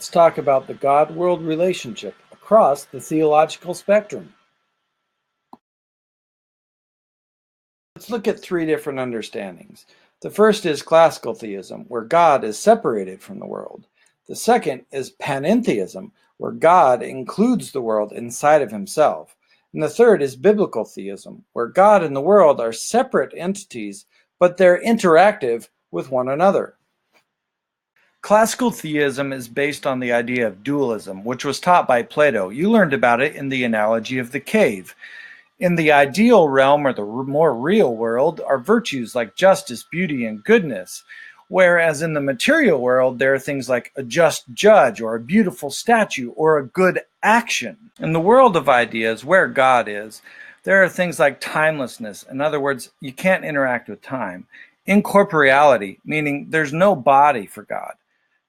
let's talk about the God-world relationship across the theological spectrum. Let's look at three different understandings. The first is classical theism, where God is separated from the world. The second is panentheism, where God includes the world inside of himself. And the third is biblical theism, where God and the world are separate entities, but they're interactive with one another. Classical theism is based on the idea of dualism, which was taught by Plato. You learned about it in the analogy of the cave. In the ideal realm, or the more real world, are virtues like justice, beauty, and goodness. Whereas in the material world, there are things like a just judge, or a beautiful statue, or a good action. In the world of ideas, where God is, there are things like timelessness. In other words, you can't interact with time. Incorporeality, meaning there's no body for God.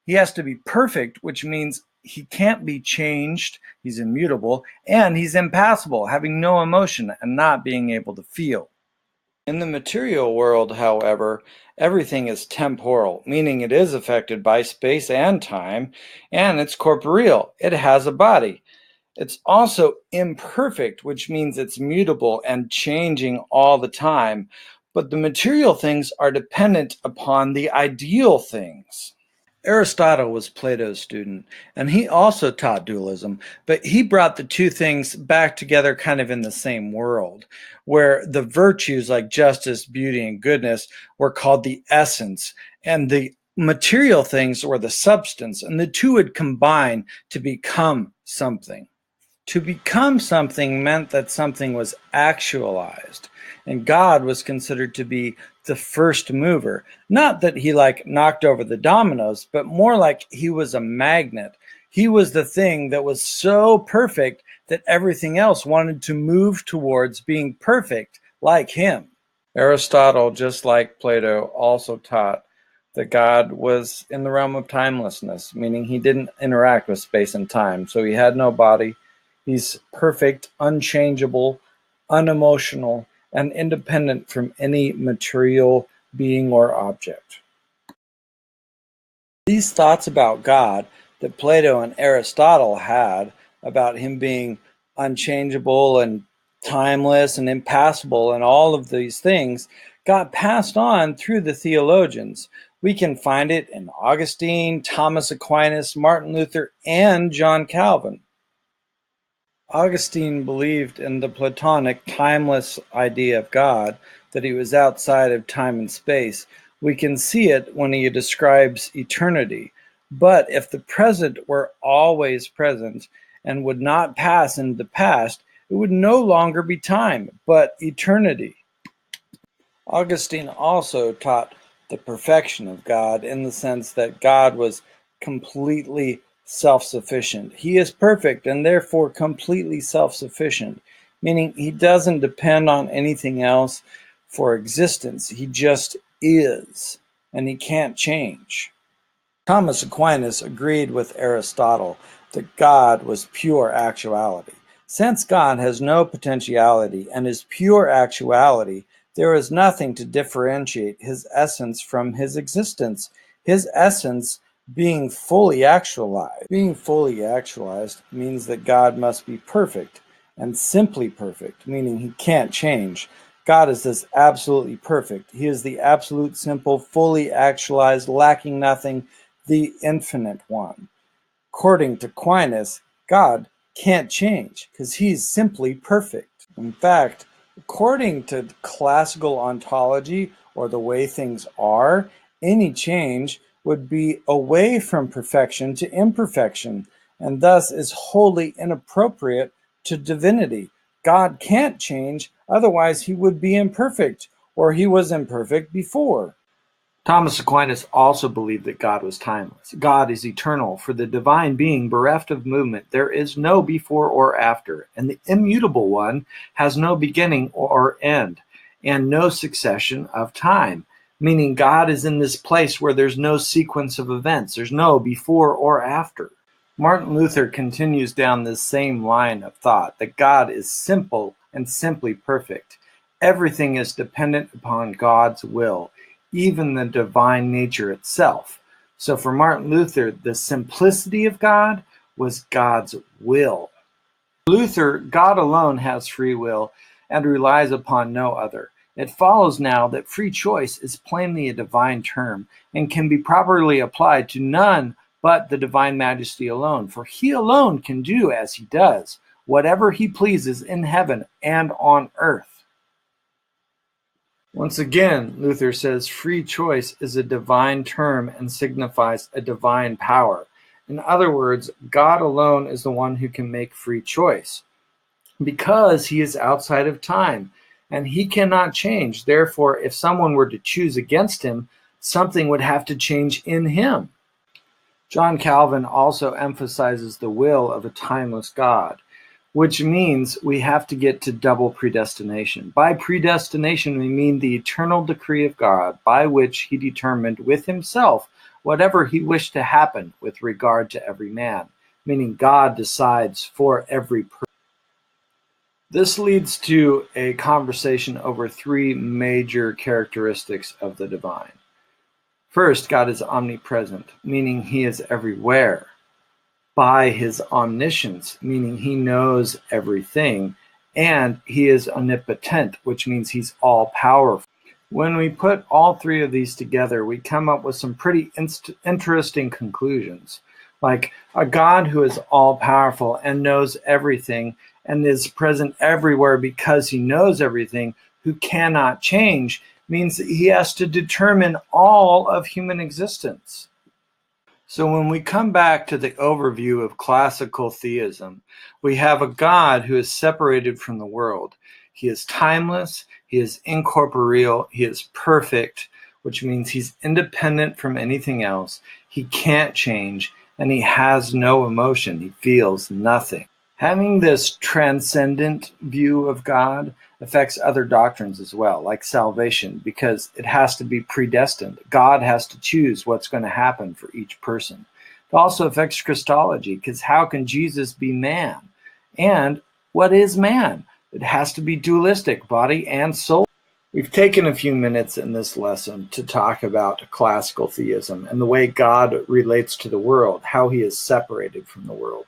He has to be perfect, which means he can't be changed, he's immutable, and he's impassible, having no emotion and not being able to feel. In the material world, however, everything is temporal, meaning it is affected by space and time, and it's corporeal. It has a body. It's also imperfect, which means it's mutable and changing all the time. But the material things are dependent upon the ideal things. Aristotle was Plato's student, and he also taught dualism, but he brought the two things back together kind of in the same world, where the virtues like justice, beauty, and goodness were called the essence, and the material things were the substance, and the two would combine to become something. To become something meant that something was actualized, and God was considered to be the first mover. Not that he knocked over the dominoes, but more like he was a magnet. He was the thing that was so perfect that everything else wanted to move towards being perfect like him. Aristotle, just like Plato, also taught that God was in the realm of timelessness, meaning he didn't interact with space and time, so he had no body. He's perfect, unchangeable, unemotional, and independent from any material being or object. These thoughts about God that Plato and Aristotle had about him being unchangeable and timeless and impassible and all of these things got passed on through the theologians. We can find it in Augustine, Thomas Aquinas, Martin Luther, and John Calvin. Augustine believed in the Platonic, timeless idea of God, that he was outside of time and space. We can see it when he describes eternity. But if the present were always present and would not pass into the past, it would no longer be time, but eternity. Augustine also taught the perfection of God in the sense that God was completely self-sufficient. He is perfect and therefore completely self-sufficient, meaning he doesn't depend on anything else for existence. He just is, and he can't change. Thomas Aquinas agreed with Aristotle that God was pure actuality. Since God has no potentiality and is pure actuality, there is nothing to differentiate his essence from his existence. His essence being fully actualized. Being fully actualized means that God must be perfect and simply perfect, meaning he can't change. God is this absolutely perfect. He is the absolute, simple, fully actualized, lacking nothing, the infinite one. According to Aquinas, God can't change because he's simply perfect. In fact, according to classical ontology, or the way things are, any change would be away from perfection to imperfection, and thus is wholly inappropriate to divinity. God can't change, otherwise he would be imperfect, or he was imperfect before. Thomas Aquinas also believed that God was timeless. God is eternal. For the divine being bereft of movement, there is no before or after, and the immutable one has no beginning or end, and no succession of time, meaning God is in this place where there's no sequence of events. There's no before or after. Martin Luther continues down this same line of thought, that God is simple and simply perfect. Everything is dependent upon God's will, even the divine nature itself. So for Martin Luther, the simplicity of God was God's will. For Luther, God alone has free will and relies upon no other. It follows now that free choice is plainly a divine term and can be properly applied to none but the divine majesty alone, for he alone can do as he does, whatever he pleases in heaven and on earth. Once again, Luther says free choice is a divine term and signifies a divine power. In other words, God alone is the one who can make free choice because he is outside of time and he cannot change. Therefore, if someone were to choose against him, something would have to change in him. John Calvin also emphasizes the will of a timeless God, which means we have to get to double predestination. By predestination, we mean the eternal decree of God by which he determined with himself whatever he wished to happen with regard to every man, meaning God decides for every person. This leads to a conversation over three major characteristics of the divine. First, God is omnipresent, meaning he is everywhere. By his omniscience, meaning he knows everything, and he is omnipotent, which means he's all powerful. When we put all three of these together, we come up with some pretty interesting conclusions, like a God who is all powerful and knows everything and is present everywhere because he knows everything, who cannot change, means that he has to determine all of human existence. So when we come back to the overview of classical theism, we have a God who is separated from the world. He is timeless, he is incorporeal, he is perfect, which means he's independent from anything else. He can't change, and he has no emotion. He feels nothing. Having this transcendent view of God affects other doctrines as well, like salvation, because it has to be predestined. God has to choose what's going to happen for each person. It also affects Christology, because how can Jesus be man? And what is man? It has to be dualistic, body and soul. We've taken a few minutes in this lesson to talk about classical theism and the way God relates to the world, how he is separated from the world.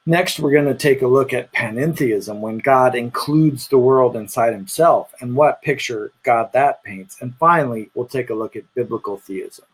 Next, we're going to take a look at panentheism, when God includes the world inside himself, and what picture God that paints. And finally, we'll take a look at biblical theism.